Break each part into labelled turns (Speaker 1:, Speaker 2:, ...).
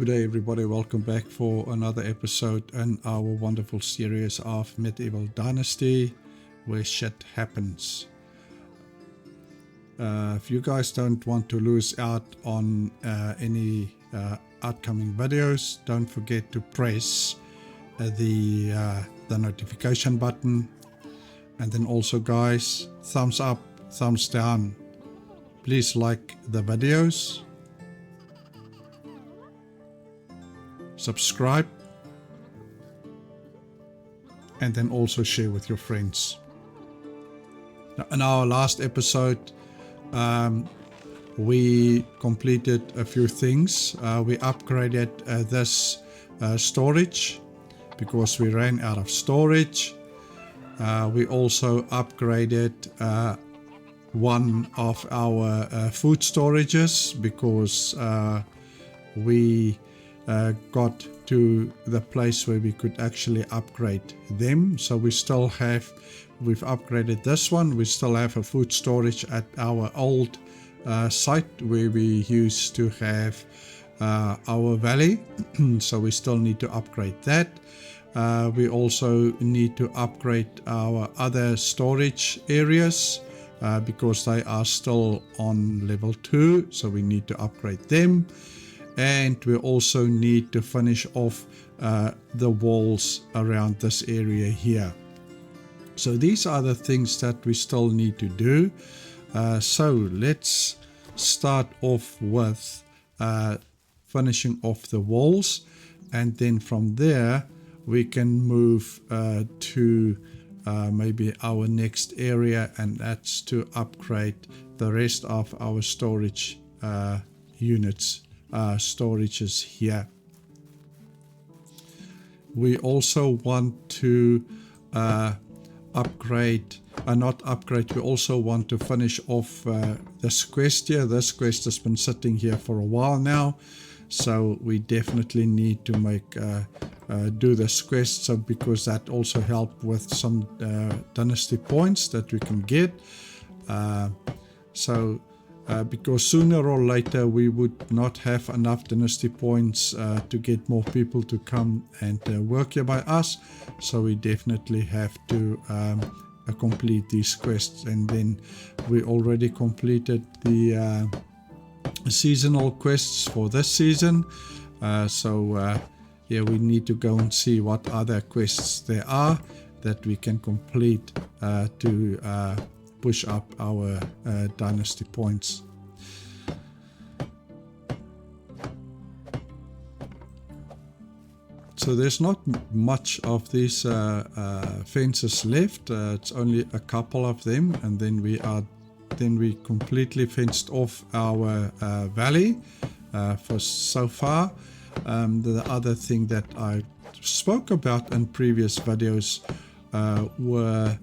Speaker 1: Good day everybody, welcome back for another episode in our wonderful series of Medieval Dynasty where shit happens. If you guys don't want to lose out on any upcoming videos, don't forget to press the notification button, and then also guys, thumbs up, thumbs down. Please like the videos, subscribe, and then also share with your friends. Now, in our last episode, we completed a few things. We upgraded this storage because we ran out of storage. We also upgraded one of our food storages because we got to the place where we could actually upgrade them. So we've upgraded this one. We still have a food storage at our old site where we used to have our valley. So we still need to upgrade that. We also need to upgrade our other storage areas because they are still on level 2, so we need to upgrade them. And we also need to finish off the walls around this area here. So these are the things that we still need to do. So let's start off with finishing off the walls, and then from there we can move to maybe our next area, and that's to upgrade the rest of our storage units. Storages here. We also want to upgrade, we also want to finish off this quest here. This quest has been sitting here for a while now, so we definitely need to make do this quest, so because that also helps with some dynasty points that we can get. Because sooner or later we would not have enough dynasty points to get more people to come and work here by us, so we definitely have to complete these quests. And then we already completed the seasonal quests for this season, yeah, we need to go and see what other quests there are that we can complete to push up our dynasty points. So there's not much of these fences left. It's only a couple of them, and then we completely fenced off our valley for so far. The other thing that I spoke about in previous videos were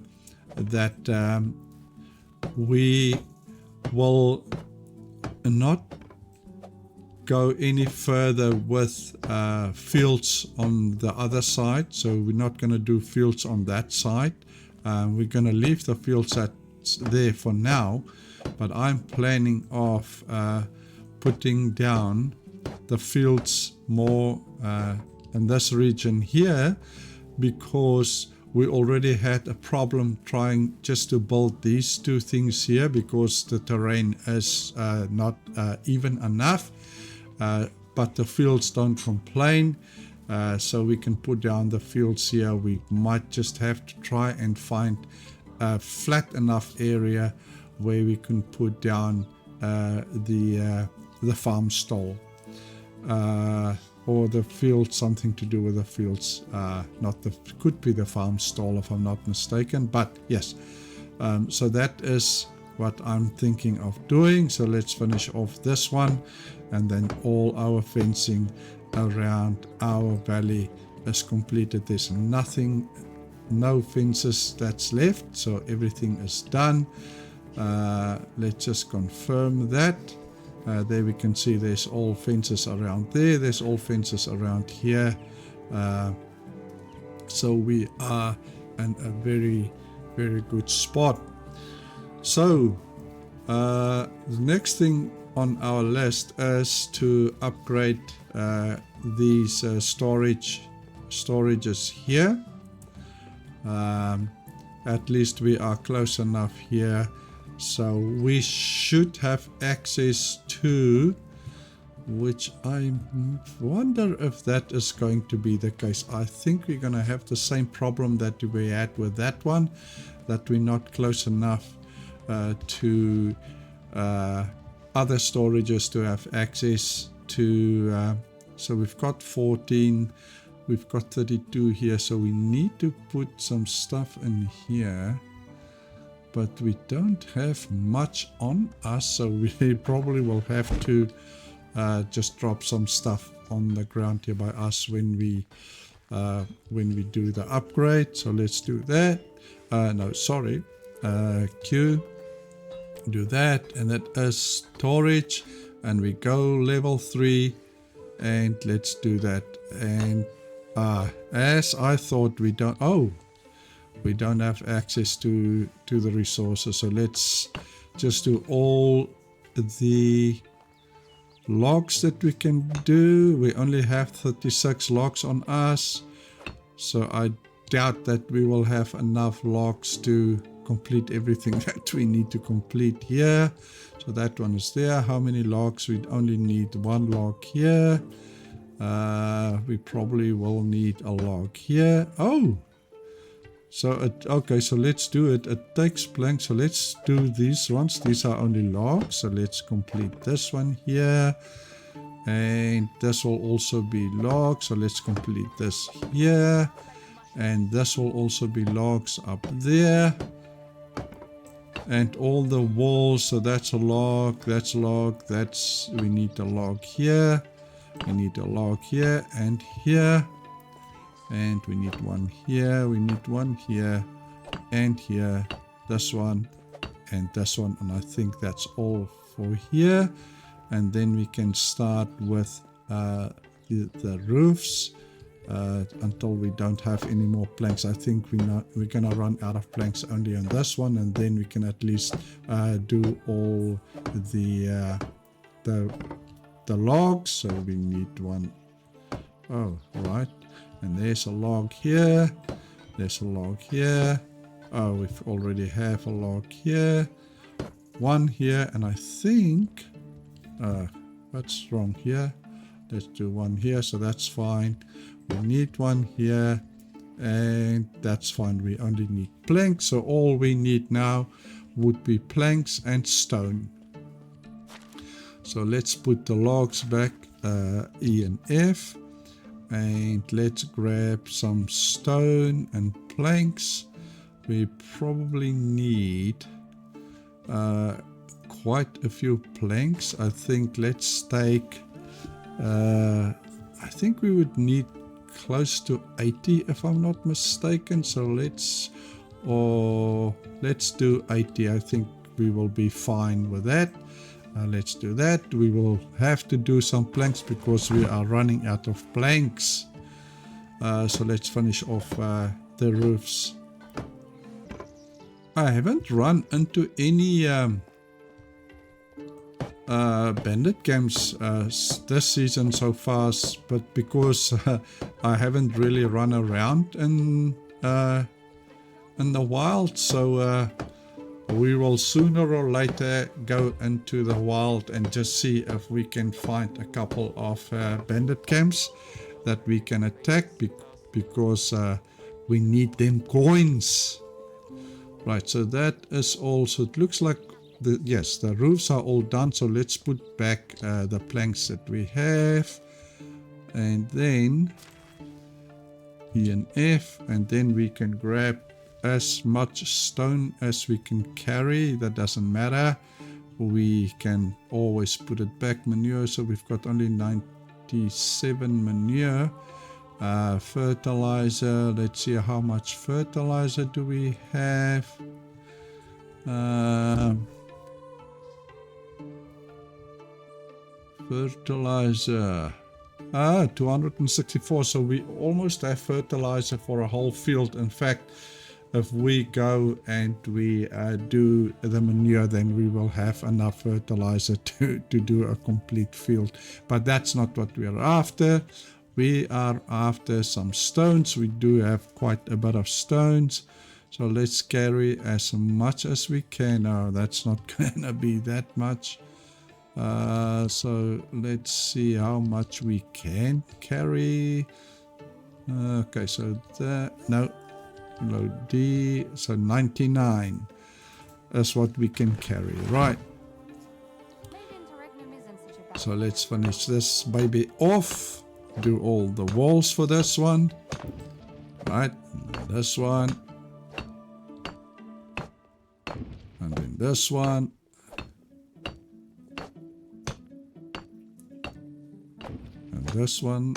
Speaker 1: that we will not go any further with fields on the other side, so we're not going to do fields on that side. We're going to leave the fields that's there for now, but I'm planning of putting down the fields more in this region here, because we already had a problem trying just to build these two things here because the terrain is not even enough. But the fields don't complain, so we can put down the fields here. We might just have to try and find a flat enough area where we can put down the farm stall or the field, something to do with the fields. Could be the farm stall if I'm not mistaken, but yes. So that is what I'm thinking of doing. So let's finish off this one, and then all our fencing around our valley is completed. There's no fences that's left, so everything is done. Let's just confirm that. There we can see there's all fences around there, there's all fences around here. So we are in a very, very good spot. So the next thing on our list is to upgrade these storages here. At least we are close enough here, so we should have access to, which I wonder if that is going to be the case. I think we're going to have the same problem that we had with that one, that we're not close enough to other storages to have access to. So we've got 14, we've got 32 here, so we need to put some stuff in here, but we don't have much on us, so we probably will have to just drop some stuff on the ground here by us when we do the upgrade. So let's do that. No, sorry, Q, do that, and that is storage, and we go level 3, and let's do that. And as I thought, we don't have access to the resources, so let's just do all the logs that we can do. We only have 36 logs on us, so I doubt that we will have enough logs to complete everything that we need to complete here. So that one is there. How many logs? We only need 1 log here. We probably will need a log here. Oh, so okay, so let's do it. It takes planks, so let's do these ones. These are only logs, so let's complete this one here, and this will also be logs, so let's complete this here, and this will also be logs up there, and all the walls. So that's a log, that's a log, that's, we need a log here, we need a log here and here, and we need one here, we need one here and here, this one and this one, and I think that's all for here. And then we can start with the roofs until we don't have any more planks. I think we're gonna run out of planks only on this one, and then we can at least do all the logs. So we need one. Oh, right. And there's a log here, there's a log here. Oh, we already have a log here, one here, and I think what's wrong here? Let's do one here, so that's fine. We need one here, and that's fine. We only need planks, so all we need now would be planks and stone. So let's put the logs back, E and F, and let's grab some stone and planks. We probably need quite a few planks. I think let's take, I think we would need close to 80 if I'm not mistaken. So let's do 80. I think we will be fine with that. Let's do that. We will have to do some planks because we are running out of planks. So let's finish off the roofs. I haven't run into any bandit camps this season so far, but because I haven't really run around in the wild, so we will sooner or later go into the wild and just see if we can find a couple of bandit camps that we can attack, because we need them coins. Right, so that is all. So it looks like yes, the roofs are all done. So let's put back the planks that we have, and then E and F, and then we can grab as much stone as we can carry. That doesn't matter, we can always put it back. Manure, so we've got only 97 manure. Fertilizer, let's see how much fertilizer do we have. Fertilizer, 264, so we almost have fertilizer for a whole field. In fact, if we go and we do the manure, then we will have enough fertilizer to do a complete field. But that's not what we are after. We are after some stones. We do have quite a bit of stones. So let's carry as much as we can. Oh, that's not gonna be that much. So let's see how much we can carry. Okay, so no, load D, so 99 is what we can carry, right? So let's finish this baby off. Do all the walls for this one, right? This one, and then this one, and this one,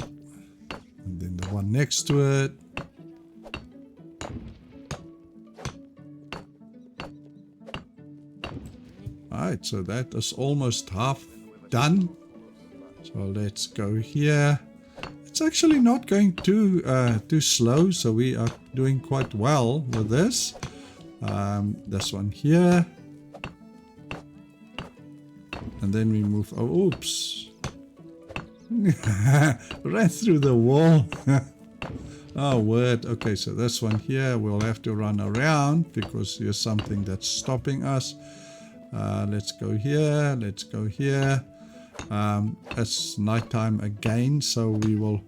Speaker 1: and then the one next to it. Alright, so that is almost half done. So let's go here. It's actually not going too slow, so we are doing quite well with this. This one here. And then we move, oh, oops. Right through the wall. Oh, word. Okay, so this one here, we'll have to run around because there's something that's stopping us. Let's go here, let's go here. It's nighttime again, so we will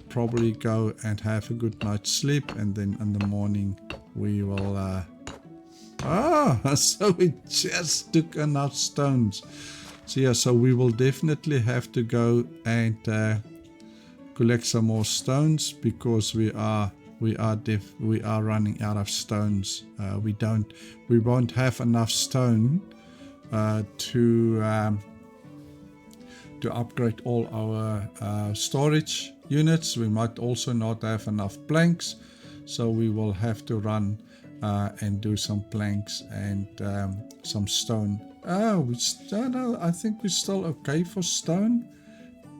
Speaker 1: probably go and have a good night's sleep, and then in the morning we will so we just took enough stones. So yeah, so we will definitely have to go and collect some more stones because we are running out of stones. We won't have enough stone to upgrade all our storage units. We might also not have enough planks, so we will have to run and do some planks and some stone. I think we're still okay for stone.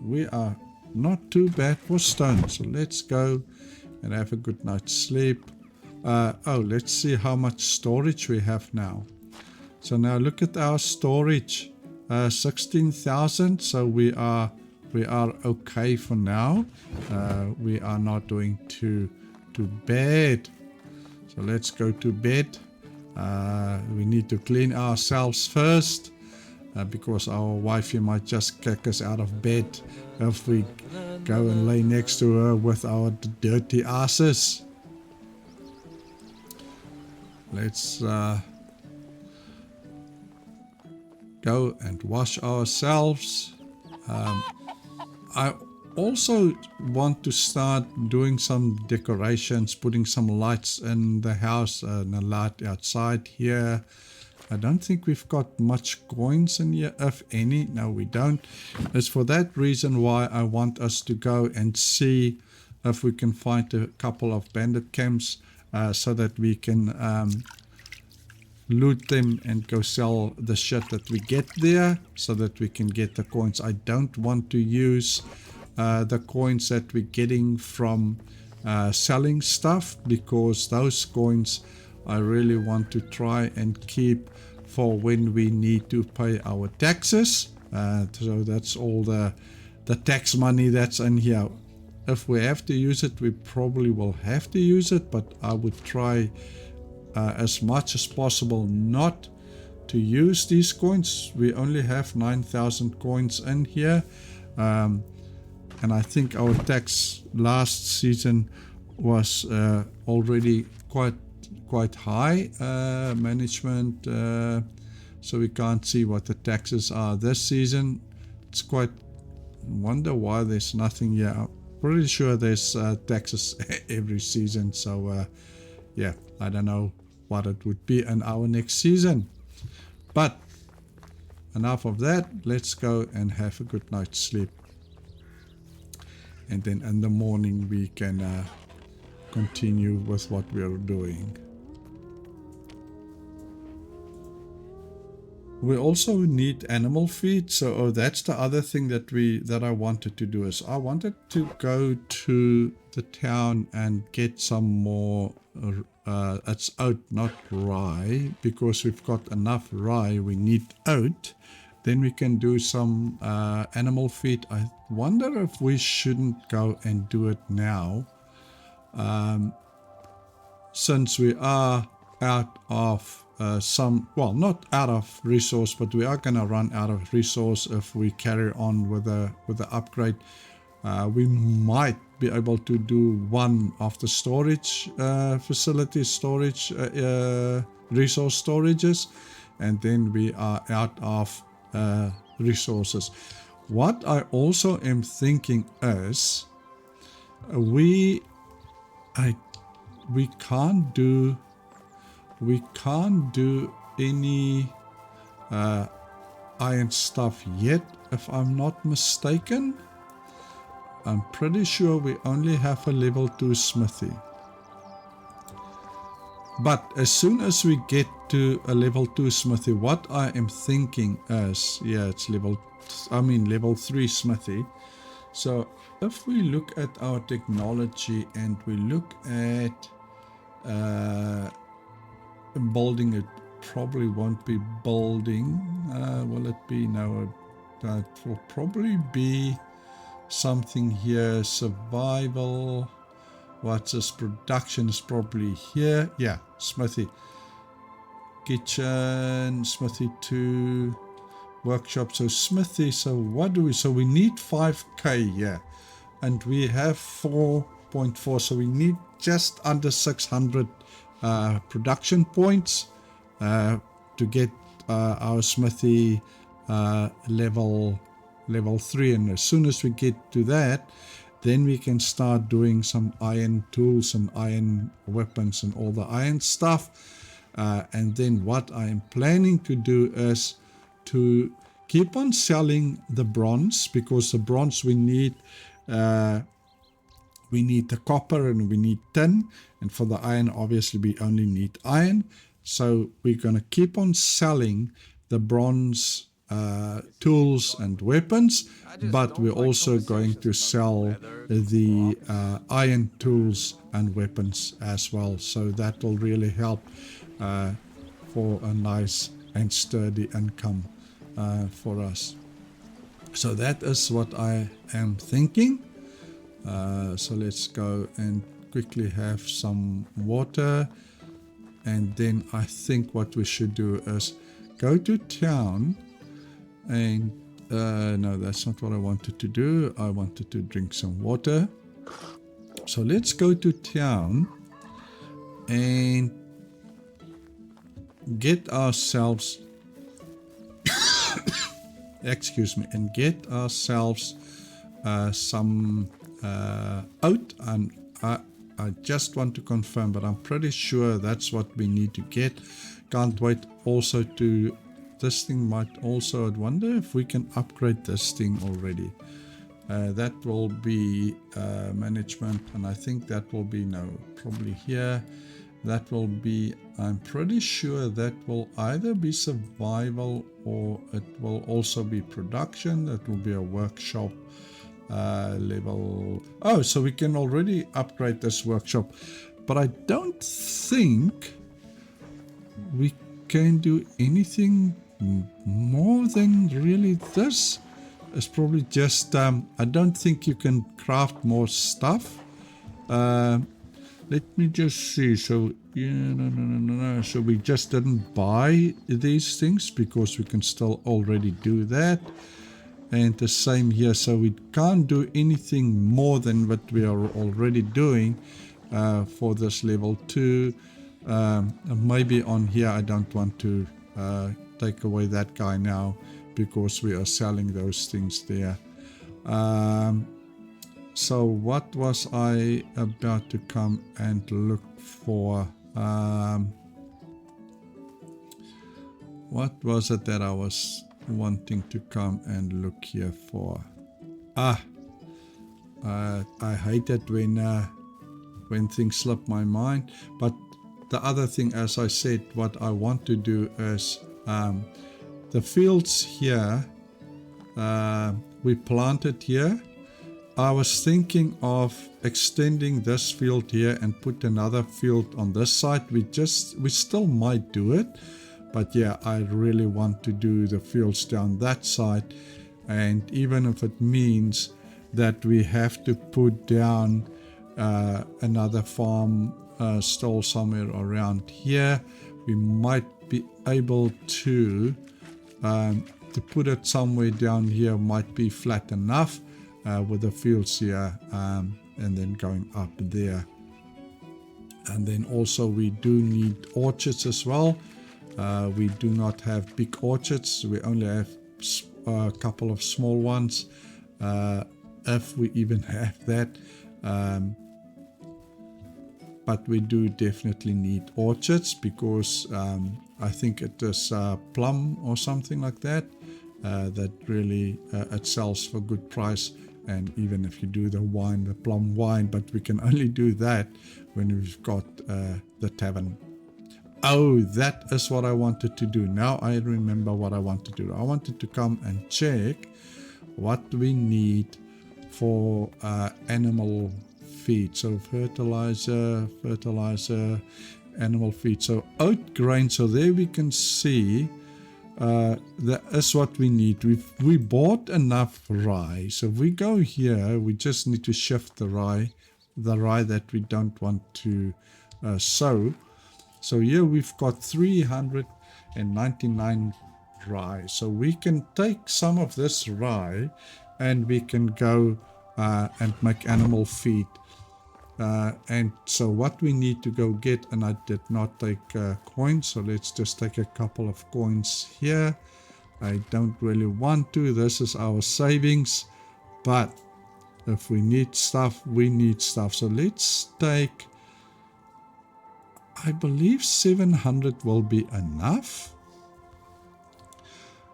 Speaker 1: We are not too bad for stone, so let's go and have a good night's sleep. Let's see how much storage we have now. So now look at our storage, 16,000. So we are okay for now. We are not doing too bad. So let's go to bed. We need to clean ourselves first because our wifey might just kick us out of bed if we go and lay next to her with our dirty asses. Let's go and wash ourselves. I also want to start doing some decorations, putting some lights in the house and a light outside here. I don't think we've got much coins in here, if any. No, we don't. It's for that reason why I want us to go and see if we can find a couple of bandit camps so that we can loot them and go sell the shit that we get there so that we can get the coins. I don't want to use the coins that we're getting from selling stuff, because those coins I really want to try and keep for when we need to pay our taxes. So that's all the tax money that's in here. If we have to use it, we probably will have to use it, but I would try as much as possible not to use these coins. We only have 9,000 coins in here, and I think our tax last season was already quite high management, so we can't see what the taxes are this season. It's quite wonder why there's nothing here. I'm pretty sure there's taxes every season, so yeah, I don't know what it would be in our next season. But enough of that. Let's go and have a good night's sleep, and then in the morning we can continue with what we are doing. we also need animal feed. So that's the other thing that I wanted to do, is I wanted to go to the town and get some more it's oat, not rye, because we've got enough rye. We need oat. Then we can do some animal feed. I wonder if we shouldn't go and do it now, since we are out of not out of resource, but we are going to run out of resource if we carry on with the upgrade. We might be able to do one of the storage facilities, resource storages, and then we are out of resources. What I also am thinking is we can't do any iron stuff yet, if I'm not mistaken. I'm pretty sure we only have a level 2 smithy. But as soon as we get to a level 2 smithy, what I am thinking is, it's level 3 smithy. So if we look at our technology and we look at building, it probably won't be building. Will it be? No, that will probably be something here. Survival. What's this? Production is probably here. Yeah, smithy. Kitchen, smithy 2, workshop. So smithy. So what do we? So we need 5k here, and we have 4.4. So we need just under 600 production points to get our smithy level 3. And as soon as we get to that, then we can start doing some iron tools and iron weapons and all the iron stuff. And then what I am planning to do is to keep on selling the bronze, because the bronze we need the copper and we need tin, and for the iron obviously we only need iron. So we're going to keep on selling the bronze tools and weapons, but we're also going to sell the iron tools and weapons as well. So that will really help for a nice and sturdy income for us. So that is what I am thinking. So let's go and quickly have some water, and then I think what we should do is go to town. And no, that's not what I wanted to do. I wanted to drink some water. So let's go to town and get ourselves excuse me, and get ourselves some oat. And I just want to confirm, but I'm pretty sure that's what we need to get. Can't wait also to... This thing might also... I wonder if we can upgrade this thing already. That will be management, and I think that will be... No, probably here. That will be... I'm pretty sure that will either be survival or it will also be production. That will be a workshop level... Oh, so we can already upgrade this workshop. But I don't think we can do anything more than really this. It's probably just I don't think you can craft more stuff. Let me just see. So yeah, no. So we just didn't buy these things because we can still already do that. And the same here. So we can't do anything more than what we are already doing for this level 2. Maybe on here I don't want to take away that guy now because we are selling those things there. So what was I about to come and look for? What was it that I was wanting to come and look here for? I hate it when things slip my mind. But the other thing, as I said, what I want to do is the fields here, we planted here. I was thinking of extending this field here and put another field on this side. We still might do it, but yeah, I really want to do the fields down that side. And even if it means that we have to put down another farm stall somewhere around here, we might be able to put it somewhere down here. Might be flat enough with the fields here, and then going up there. And then also we do need orchards as well. We do not have big orchards. We only have a couple of small ones, if we even have that. But we do definitely need orchards, because I think it is plum or something like that, that really it sells for good price. And even if you do the wine, the plum wine, but we can only do that when we've got the tavern. Oh, that is what I wanted to do. Now I remember what I wanted to do. I wanted to come and check what we need for animal feed. So fertilizer, animal feed. So oat grain. So there we can see that is what we need. We bought enough rye. So if we go here, we just need to shift the rye that we don't want to sow. So here we've got 399 rye. So we can take some of this rye and we can go and make animal feed. And so what we need to go get, and I did not take coins, so let's just take a couple of coins here. I don't really want to. This is our savings, but if we need stuff, we need stuff. So let's take, I believe 700 will be enough.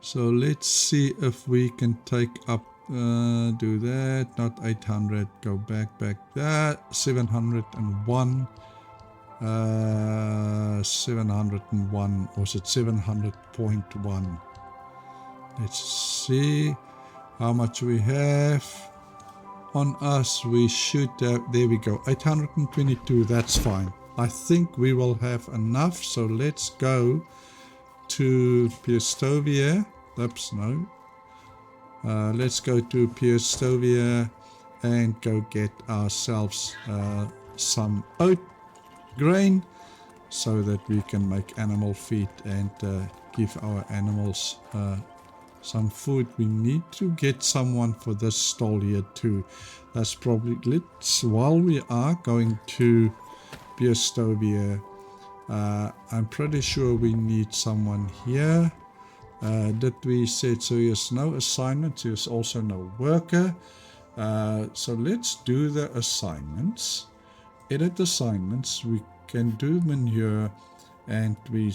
Speaker 1: So let's see if we can take up, do that, not 800, go back there, 701, 701, or is it 700.1? Let's see how much we have on us. We should have, there we go, 822, that's fine. I think we will have enough, so let's go to Piestovia. Oops, no. Let's go to Piestovia and go get ourselves some oat grain so that we can make animal feed and give our animals some food. We need to get someone for this stall here too. That's probably, while we are going to Piestovia, I'm pretty sure we need someone here. Did we said so? Yes, no assignments. There's also no worker. So let's do the assignments. Edit assignments. We can do manure, and we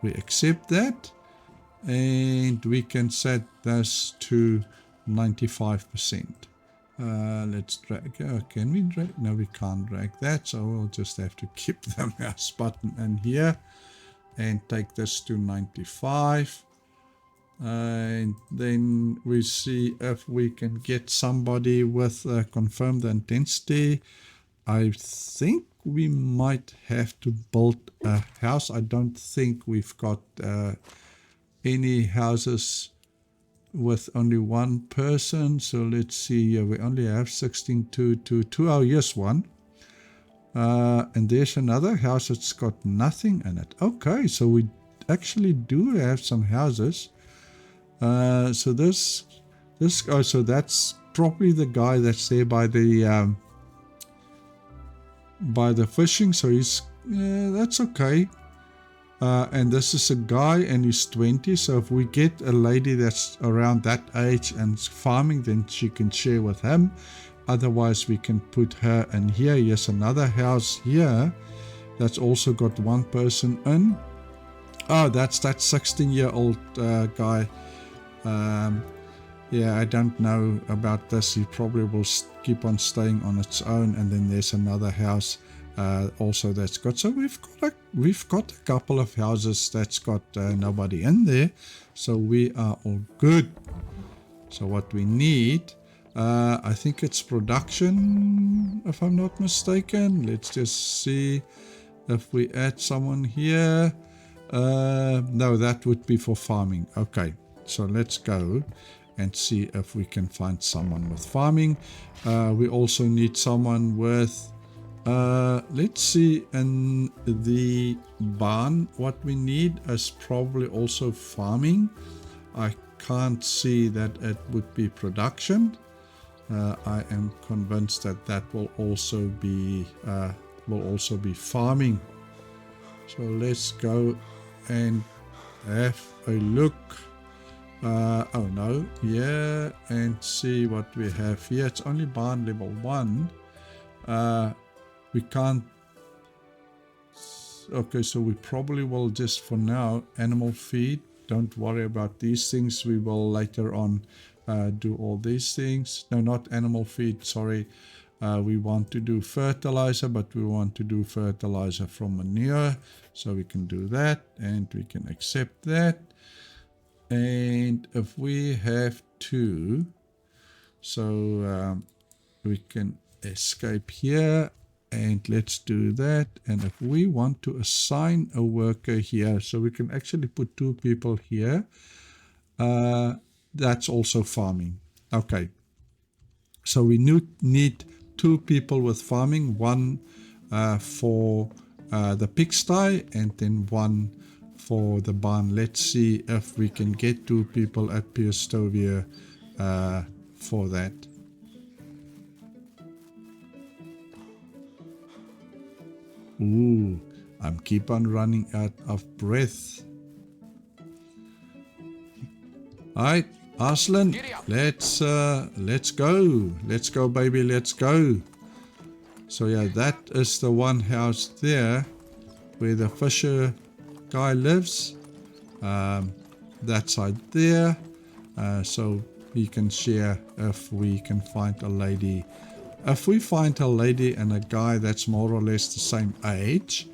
Speaker 1: accept that, and we can set this to 95%. Let's drag. Can we drag? No, we can't drag that. So we'll just have to keep the mouse button in here. And take this to 95, and then we see if we can get somebody with confirm the intensity. I think we might have to build a house. I don't think we've got any houses with only one person. So let's see here. We only have 16,222. Oh, yes, one. And there's another house that's got nothing in it. Okay, so we actually do have some houses. So this oh, so that's probably the guy that's there by the fishing. So he's that's okay. And this is a guy, and he's 20. So if we get a lady that's around that age and farming, then she can share with him. Otherwise, we can put her in here. Yes, another house here that's also got one person in. Oh, that's that 16-year-old guy. Yeah, I don't know about this. He probably will keep on staying on its own. And then there's another house also that's got. So we've got a couple of houses that's got nobody in there. So we are all good. So what we need, I think it's production, if I'm not mistaken. Let's just see if we add someone here. No, that would be for farming. Okay, so let's go and see if we can find someone with farming. We also need someone with, let's see, in the barn, what we need is probably also farming. I can't see that it would be production. I am convinced that that will also be farming. So let's go and have a look. Oh no, yeah, and see what we have here. It's only barn level 1. We can't. Okay, so we probably will just for now animal feed. Don't worry about these things. We will later on do all these things. No, not animal feed, sorry. We want to do fertilizer, but we want to do fertilizer from manure. So we can do that and we can accept that. And if we have to, so we can escape here and let's do that. And if we want to assign a worker here, so we can actually put 2 people here, that's also farming. Okay, so we need 2 people with farming, 1 for the pigsty and then 1 for the barn. Let's see if we can get 2 people at Piestovia for that. Ooh, I'm keep on running out of breath. Alright, Arslan, let's go. Let's go, baby, let's go. So yeah, that is the one house there where the fisher guy lives. That side there. So we can share if we can find a lady. If we find a lady and a guy that's more or less the same age,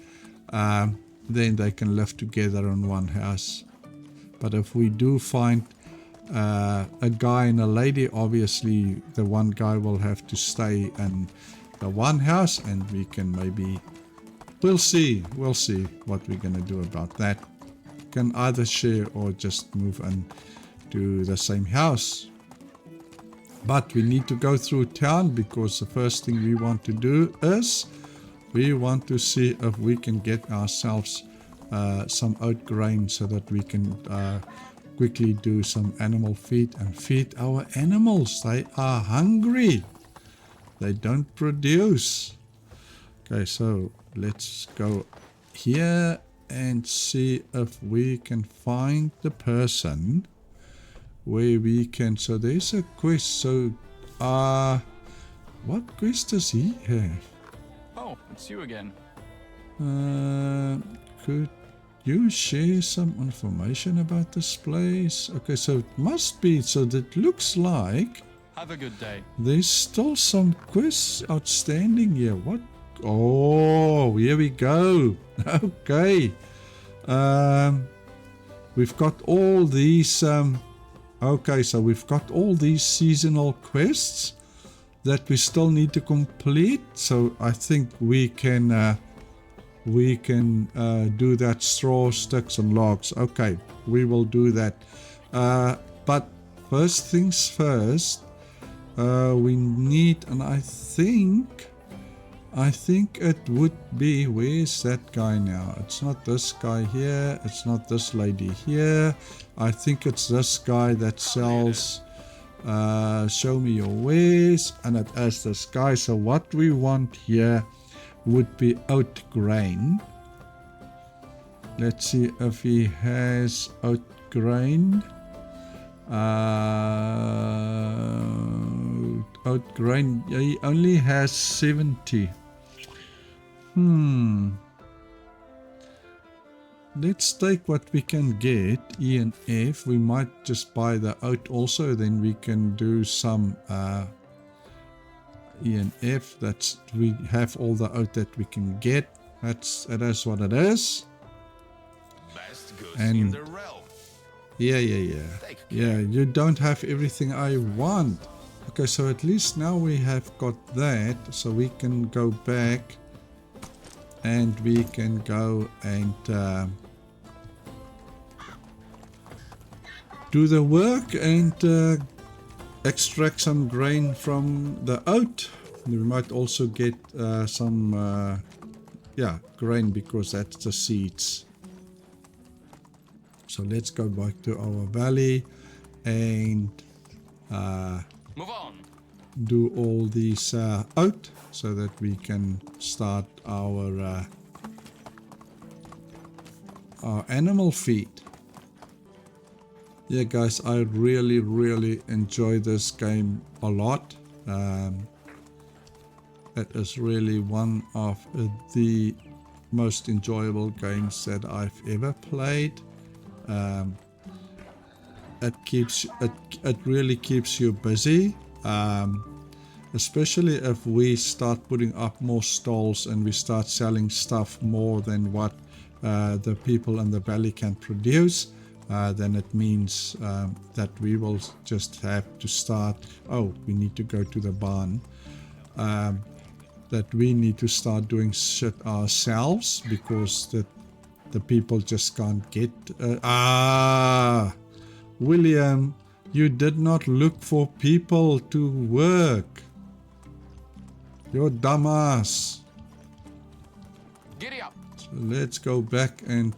Speaker 1: then they can live together in one house. But if we do find a guy and a lady, obviously the one guy will have to stay in the one house, and we can maybe, we'll see what we're gonna do about that. Can either share or just move in to the same house. But we need to go through town, because the first thing we want to do is we want to see if we can get ourselves some oat grain so that we can quickly do some animal feed and feed our animals. They are hungry. They don't produce. Okay, so let's go here and see if we can find the person where we can. So there's a quest. So what quest does he have?
Speaker 2: Oh, it's you again.
Speaker 1: Could you share some information about this place? Okay, so it must be, so that looks like
Speaker 2: Have a good day.
Speaker 1: there's still some quests outstanding here. What? Oh, here we go. Okay. We've got all these okay, so we've got all these seasonal quests that we still need to complete. So I think we can do that. Straw, sticks and logs. Okay, we will do that. But first things first, we need, and I think it would be, where's that guy now? It's not this guy here, it's not this lady here. I think it's this guy that sells show me your wares, and it is this guy. So what we want here would be oat grain. Let's see if he has oat grain. Oat grain, he only has 70. Let's take what we can get, E and F. We might just buy the oat also, then we can do some E and F. That's, we have all the oat that we can get. It is what it is.
Speaker 3: Best goods
Speaker 1: And
Speaker 3: in the realm.
Speaker 1: yeah.
Speaker 3: Take
Speaker 1: Yeah, you don't have everything I want. Okay, so at least now we have got that. So we can go back and we can go and do the work and extract some grain from the oat. We might also get some grain, because that's the seeds. So let's go back to our valley and
Speaker 2: Move on.
Speaker 1: do all these oat so that we can start our animal feed. Yeah, guys, I really enjoy this game a lot. It is really one of the most enjoyable games that I've ever played. It really keeps you busy, especially if we start putting up more stalls and we start selling stuff more than what the people in the valley can produce. Then it means that we will just have to start. Oh, we need to go to the barn. That we need to start doing shit ourselves, because the people just can't get. William, you did not look for people to work. You're dumbass.
Speaker 2: Giddy up.
Speaker 1: So let's go back and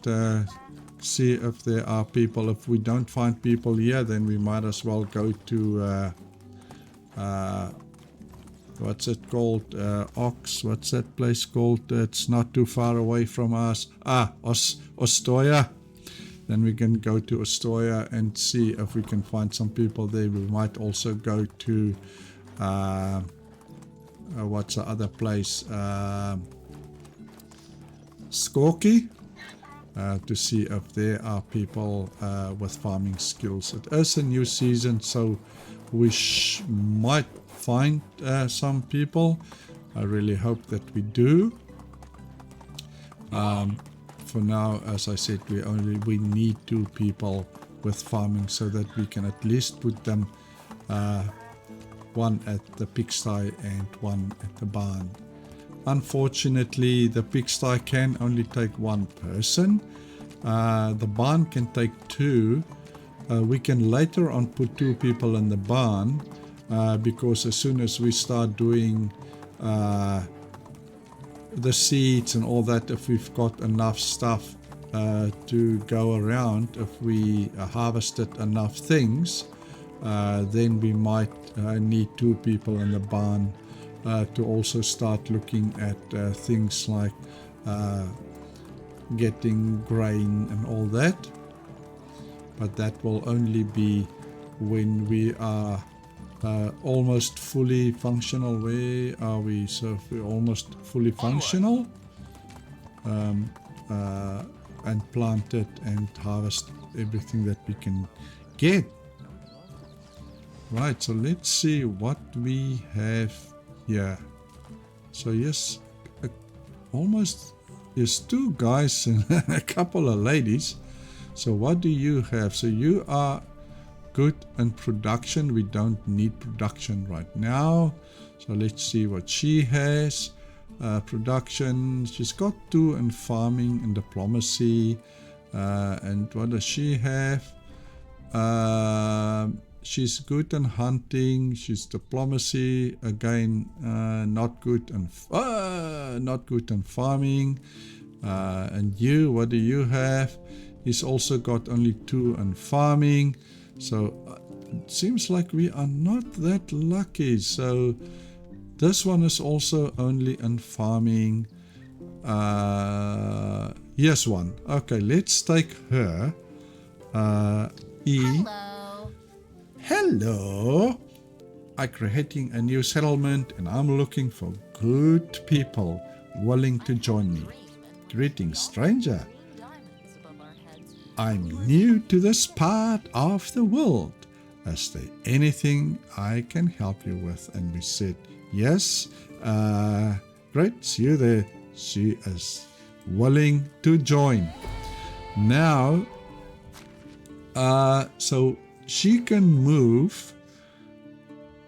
Speaker 1: see if there are people. If we don't find people here, then we might as well go to what's it called? Ox. What's that place called? It's not too far away from us. Ostoya. Then we can go to Ostoya and see if we can find some people there. We might also go to what's the other place? Skorky. To see if there are people with farming skills. It is a new season, so we might find some people. I really hope that we do. For now, as I said, we need 2 people with farming, so that we can at least put them one at the pigsty and one at the barn. Unfortunately, the pigsty can only take 1 person. The barn can take 2. We can later on put 2 people in the barn, because as soon as we start doing the seeds and all that, if we've got enough stuff to go around, if we harvested enough things, then we might need 2 people in the barn to also start looking at things like getting grain and all that. But that will only be when we are almost fully functional. Where are we? So if we're almost fully functional, and planted and harvest everything that we can get. Right, so let's see what we have here. So yes, almost, there's 2 guys and a couple of ladies. So what do you have? So you are good in production. We don't need production right now. So let's see what she has. Production, she's got 2 in farming and diplomacy. And what does she have? She's good in hunting. She's diplomacy again. Not good in farming. And you, what do you have? He's also got only 2 in farming. So it seems like we are not that lucky. So this one is also only in farming. Here's one. Okay, let's take her. Hello. I'm creating a new settlement and I'm looking for good people willing to join me. Greetings, stranger. I'm new to this part of the world. Is there anything I can help you with? And we said, Yes. Great. See you there. She is willing to join. Now, so she can move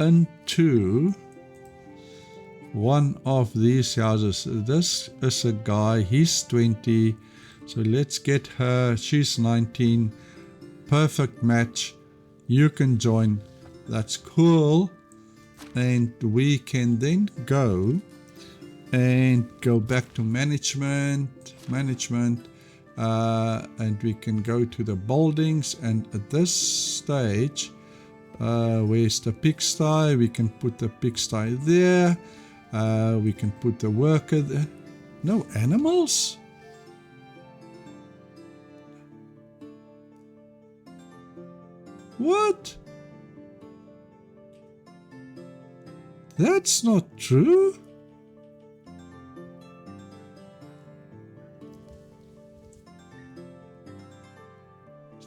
Speaker 1: into one of these houses. This is a guy, he's 20. So let's get her. She's 19. Perfect match. You can join. That's cool. And we can then go back to management, and we can go to the buildings. And at this stage, where's the pigsty? We can put the pigsty there. We can put the worker there. No animals? What? That's not true.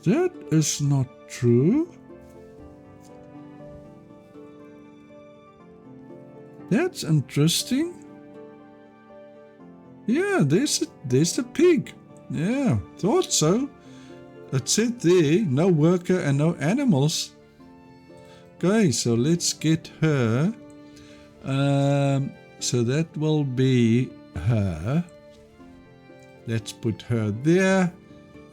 Speaker 1: That is not true. That's interesting. Yeah, there's the pig. Yeah, thought so. It said there, no worker and no animals. Okay, so let's get her. So that will be her. Let's put her there,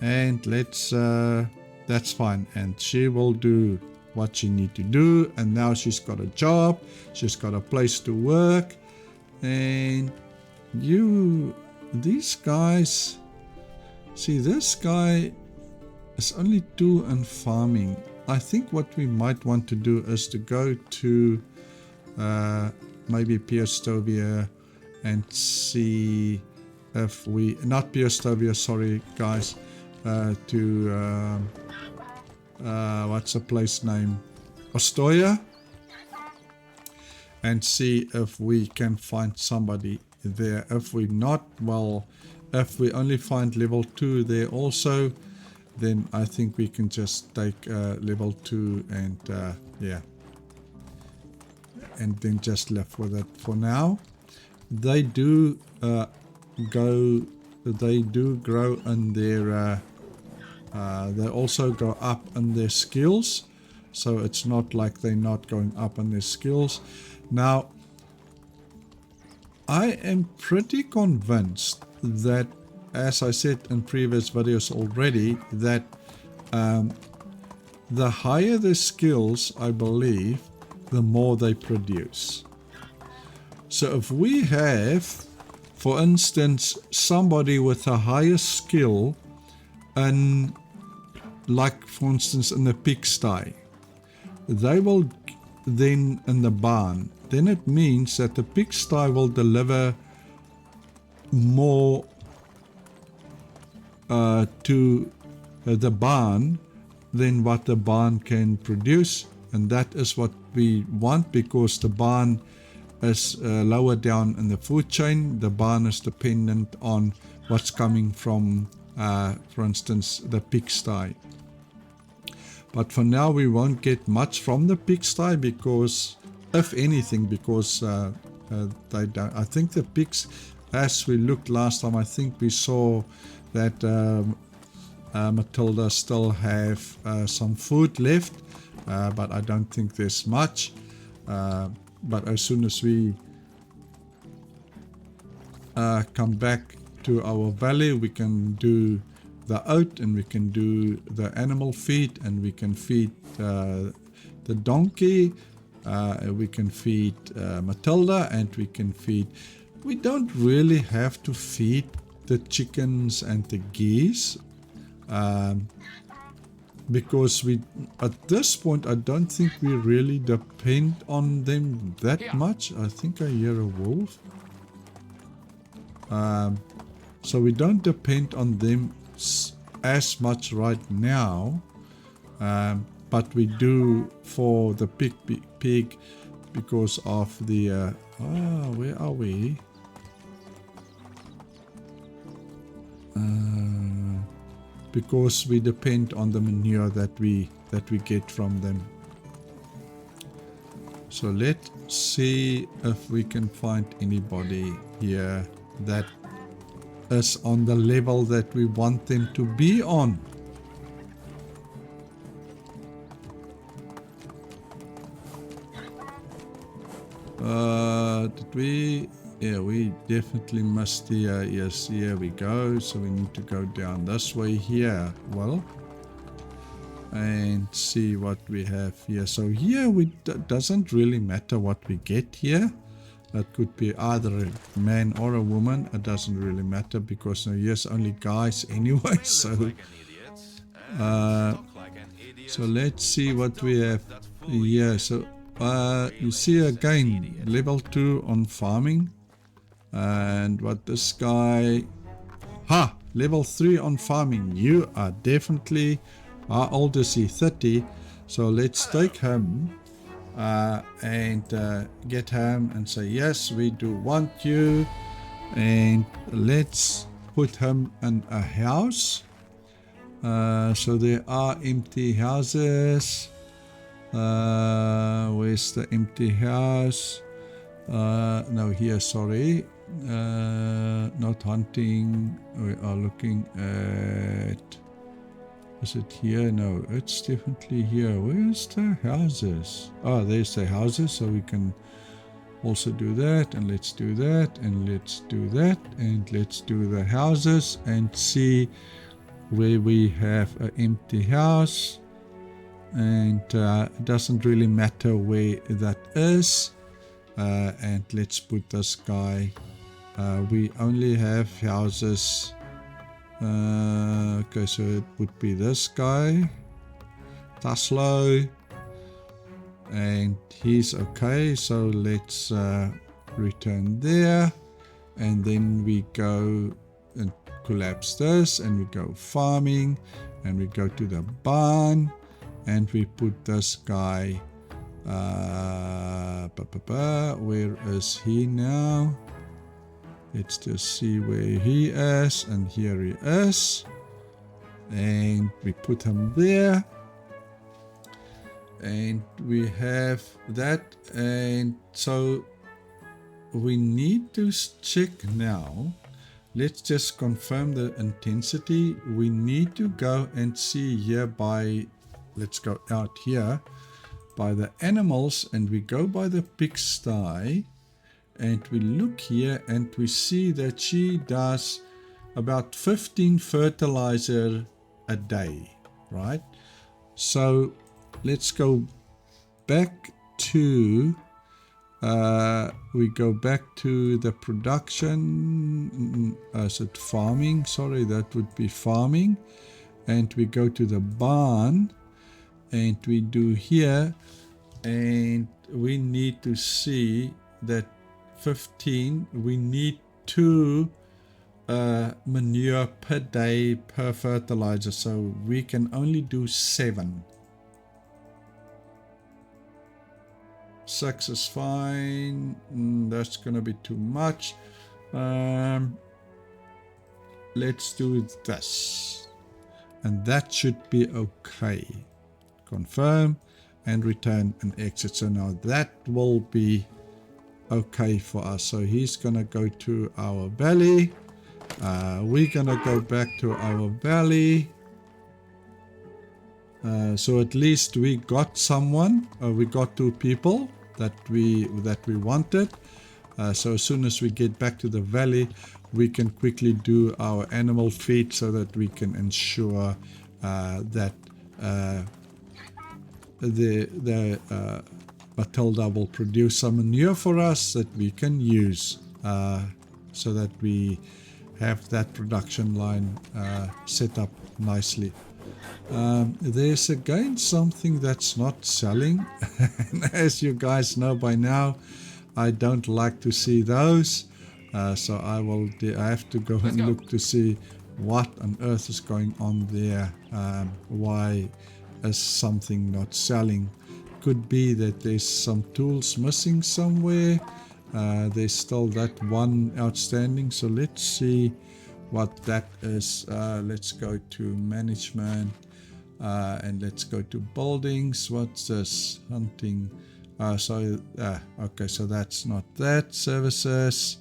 Speaker 1: and let's. That's fine, and she will do what she need to do. And now she's got a job. She's got a place to work, and these guys. See, this guy is only 2 in farming. I think what we might want to do is to go to maybe Piestovia and see if we, not Piestovia, sorry guys, to what's the place name, Ostoya, and see if we can find somebody there. If we not, well, if we only find level 2 there also, then I think we can just take level 2 and yeah, and then just live with it for now. They do grow in their they also go up in their skills, so it's not like they're not going up in their skills. Now I am pretty convinced that, as I said in previous videos already, that the higher the skills, I believe, the more they produce. So if we have, for instance, somebody with a higher skill, and like for instance in the pigsty, they will then in the barn, then it means that the pigsty will deliver more to the barn than what the barn can produce, and that is what we want, because the barn is lower down in the food chain. The barn is dependent on what's coming from, for instance, the pigsty. But for now we won't get much from the pigsty, because, if anything, because they don't. I think the pigs, as we looked last time, I think we saw that Matilda still have some food left, but I don't think there's much. But as soon as we come back to our valley, we can do the oat, and we can do the animal feed, and we can feed the donkey, we can feed Matilda, and we can feed. We don't really have to feed the chickens and the geese, because we, at this point, I don't think we really depend on them that much. I think I hear a wolf. So we don't depend on them as much right now, but we do for the pig because of the where are we? Because we depend on the manure that we get from them. So let's see if we can find anybody here that is on the level that we want them to be on. Did we? Yeah, we definitely missed here. Yes, here we go. So we need to go down this way here. Well, and see what we have here. So here we doesn't really matter what we get here. That could be either a man or a woman. It doesn't really matter because here's only guys anyway. So so let's see what we have here. So you see again level 2 on farming, and what this guy, level 3 on farming. You are definitely, how old is he? 30. So let's take him and get him and say yes, we do want you, and let's put him in a house. So there are empty houses. Where's the empty house? No, here, sorry. Not hunting. We are looking at, is it here? No, it's definitely here. Where's the houses? Oh, there's the houses, so we can also do that, and let's do that, and let's do that, and let's do the houses and see where we have an empty house. And it doesn't really matter where that is. And let's put this guy. We only have houses. Okay, so it would be this guy, Taslo, and he's okay. So let's return there, and then we go and collapse this, and we go farming, and we go to the barn, and we put this guy. Where is he now? Let's just see where he is, and here he is, and we put him there, and we have that. And so we need to check now. Let's just confirm the intensity. We need to go and see here by, let's go out here by the animals, and we go by the pigsty. And we look here and we see that she does about 15 fertilizer a day, right? So let's go back to, we go back to the production, is it farming? Sorry, that would be farming. And we go to the barn, and we do here, and we need to see that 15, we need 2 manure per day per fertilizer, so we can only do 7. 6 is fine. That's gonna be too much. Let's do this, and that should be okay. Confirm and return and exit. So now that will be okay for us. So he's gonna go to our valley. We're gonna go back to our valley. So at least we got someone. We got 2 people that we wanted. So as soon as we get back to the valley, we can quickly do our animal feed so that we can ensure that the Matilda will produce some manure for us that we can use, so that we have that production line set up nicely. There's again something that's not selling. And as you guys know by now, I don't like to see those. So I have to go and look to see what on earth is going on there. Why is something not selling? Could be that there's some tools missing somewhere. There's still that one outstanding. So let's see what that is. Let's go to management, and let's go to buildings. What's this? Hunting. Okay, so that's not that. Services,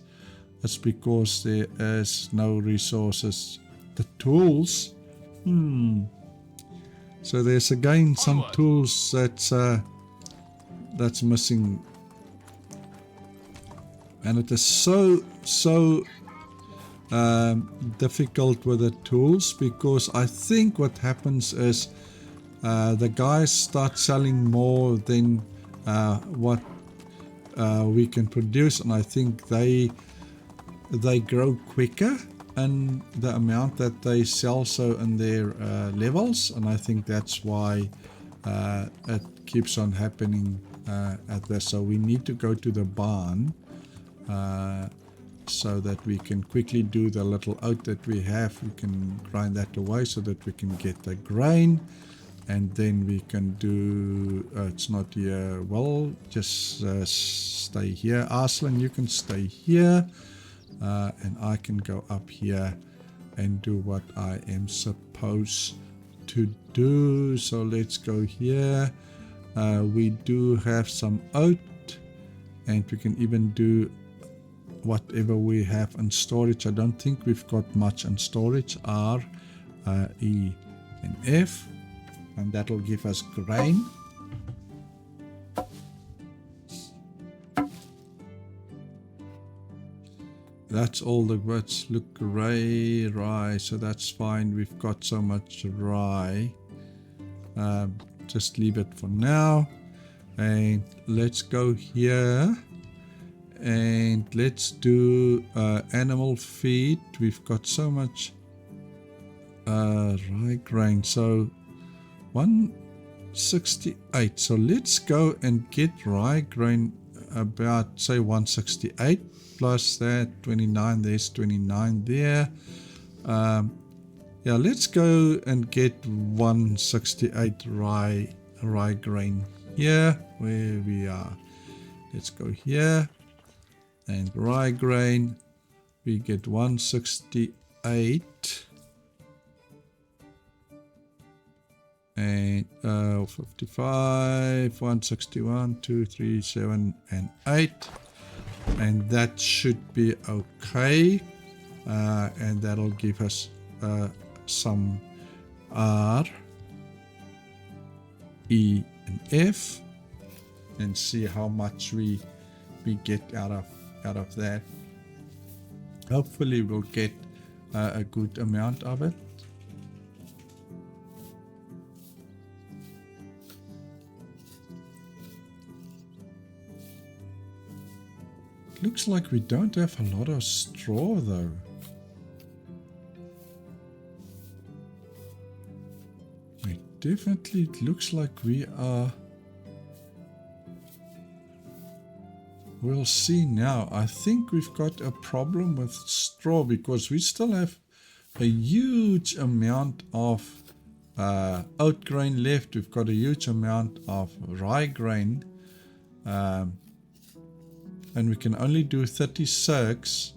Speaker 1: it's because there is no resources. The tools, so there's again some tools that's missing, and it is so difficult with the tools, because I think what happens is the guys start selling more than what we can produce, and I think they grow quicker in the amount that they sell, so in their levels, and I think that's why it keeps on happening at this. So we need to go to the barn so that we can quickly do the little oat that we have. We can grind that away so that we can get the grain, and then we can do it's not here. Well, just stay here. Arslan, you can stay here, and I can go up here and do what I am supposed to do. So let's go here. We do have some oat, and we can even do whatever we have in storage. I don't think we've got much in storage. R, E, and F, and that'll give us grain. That's all the words. Look, rye, so that's fine. We've got so much rye. Just leave it for now, and let's go here and let's do animal feed. We've got so much rye grain, so 168. So let's go and get rye grain about, say, 168 plus that 29. There's 29 there. Yeah, let's go and get 168 rye grain here where we are. Let's go here, and rye grain, we get 168 and 55, 161, 2, 3, 7, and 8, and that should be okay, and that'll give us some R, E, and F, and see how much we get out of that. Hopefully we'll get a good amount of it. Looks like we don't have a lot of straw though. Definitely, it looks like we are. We'll see now. I think we've got a problem with straw, because we still have a huge amount of oat grain left. We've got a huge amount of rye grain, and we can only do 36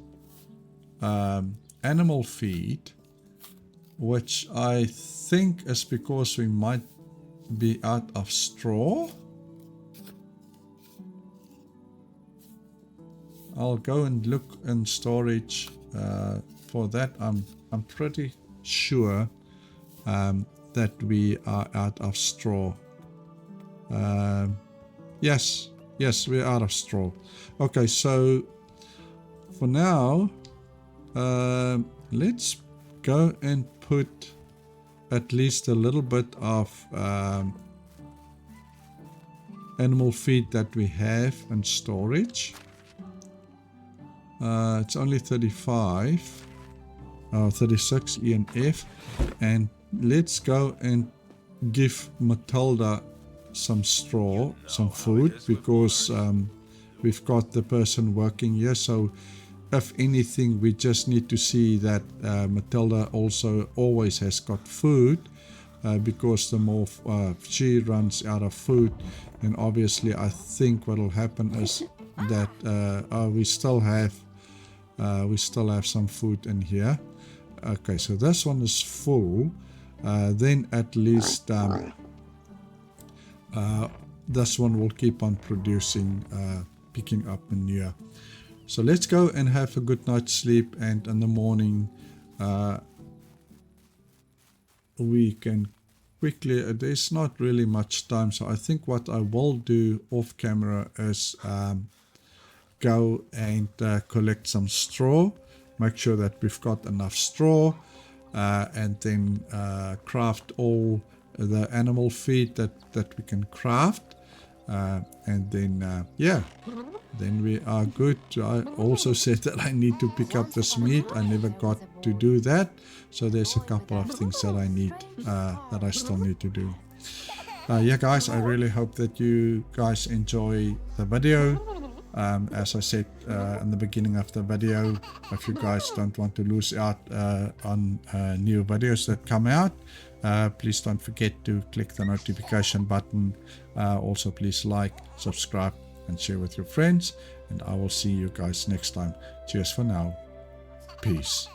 Speaker 1: animal feed, which I think is because we might be out of straw. I'll go and look in storage for that. I'm pretty sure that we are out of straw. Yes, we're out of straw. Okay, so for now, let's go and put at least a little bit of animal feed that we have in storage. It's only 35, 36 E and F, and let's go and give Matilda some straw, some food, because we've got the person working here. So if anything, we just need to see that Matilda also always has got food, because the more she runs out of food, then obviously I think what will happen is that we still have some food in here. Okay, so this one is full. Then at least this one will keep on producing, picking up manure. So let's go and have a good night's sleep, and in the morning we can quickly, there's not really much time, so I think what I will do off camera is go and collect some straw, make sure that we've got enough straw, and then craft all the animal feed that we can craft, and then yeah, then we are good. I also said that I need to pick up this meat. I never got to do that, so there's a couple of things that I need, that I still need to do. Yeah guys, I really hope that you guys enjoy the video. As I said in the beginning of the video, if you guys don't want to lose out on new videos that come out, please don't forget to click the notification button. Also please like, subscribe and share with your friends, and I will see you guys next time. Cheers for now. Peace.